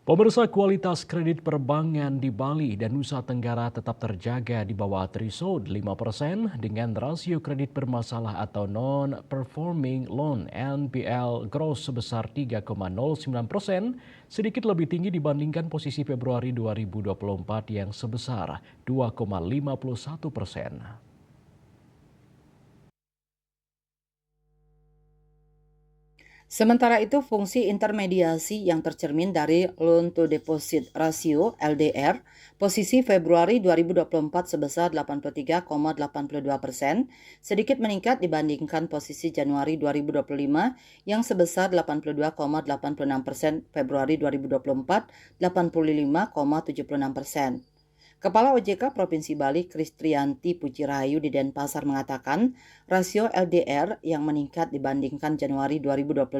Pemirsa, kualitas kredit perbankan di Bali dan Nusa Tenggara tetap terjaga di bawah threshold 5% dengan rasio kredit bermasalah atau non-performing loan (NPL) gross sebesar 3,09%, sedikit lebih tinggi dibandingkan posisi Februari 2024 yang sebesar 2,51%. Sementara itu, fungsi intermediasi yang tercermin dari loan to deposit ratio (LDR) posisi Februari 2024 sebesar 83,82%, sedikit meningkat dibandingkan posisi Januari 2025 yang sebesar 82,86%, Februari 2024 85,76%. Kepala OJK Provinsi Bali Kristianti Pucirayu di Denpasar mengatakan rasio LDR yang meningkat dibandingkan Januari 2025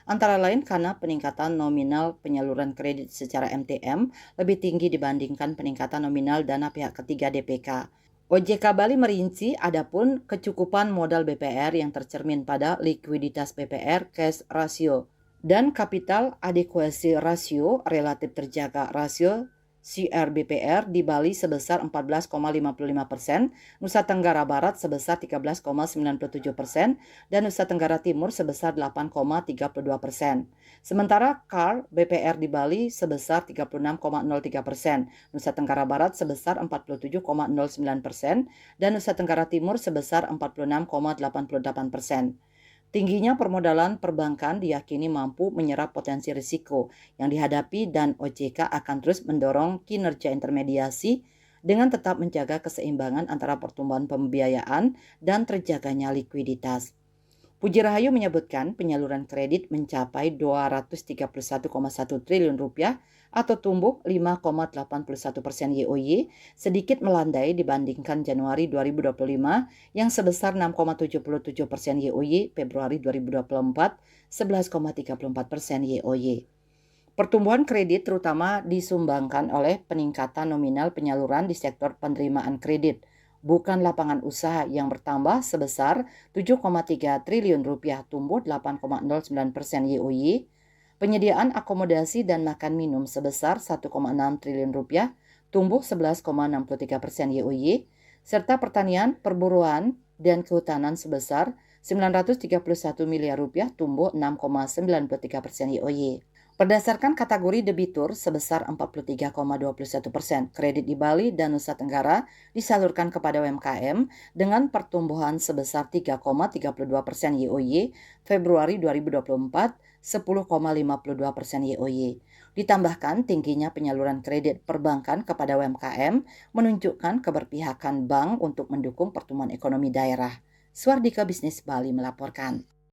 antara lain karena peningkatan nominal penyaluran kredit secara MTM lebih tinggi dibandingkan peningkatan nominal dana pihak ketiga DPK. OJK Bali merinci adapun kecukupan modal BPR yang tercermin pada likuiditas BPR cash ratio dan capital adequacy ratio relatif terjaga rasio CRBPR di Bali sebesar 14,55%, Nusa Tenggara Barat sebesar 13,97%, dan Nusa Tenggara Timur sebesar 8,32%. Sementara CAR BPR di Bali sebesar 36,03%, Nusa Tenggara Barat sebesar 47,09%, dan Nusa Tenggara Timur sebesar 46,88%. Tingginya permodalan perbankan diyakini mampu menyerap potensi risiko yang dihadapi dan OJK akan terus mendorong kinerja intermediasi dengan tetap menjaga keseimbangan antara pertumbuhan pembiayaan dan terjaganya likuiditas. Puji Rahayu menyebutkan penyaluran kredit mencapai Rp231,1 triliun atau tumbuh 5,81% YoY, sedikit melandai dibandingkan Januari 2025 yang sebesar 6,77% YoY, Februari 2024 11,34% YoY. Pertumbuhan kredit terutama disumbangkan oleh peningkatan nominal penyaluran di sektor penerimaan kredit, bukan lapangan usaha yang bertambah sebesar Rp7,3 triliun, tumbuh 8,09% YoY, penyediaan akomodasi dan makan minum sebesar Rp1,6 triliun, tumbuh 11,63% YoY, serta pertanian, perburuan, dan kehutanan sebesar Rp931 miliar, tumbuh 6,93% YoY. Berdasarkan kategori debitur sebesar 43,21%, kredit di Bali dan Nusa Tenggara disalurkan kepada UMKM dengan pertumbuhan sebesar 3,32% YoY, Februari 2024 10,52% YoY. Ditambahkan tingginya penyaluran kredit perbankan kepada UMKM menunjukkan keberpihakan bank untuk mendukung pertumbuhan ekonomi daerah. Swardika Bisnis Bali melaporkan.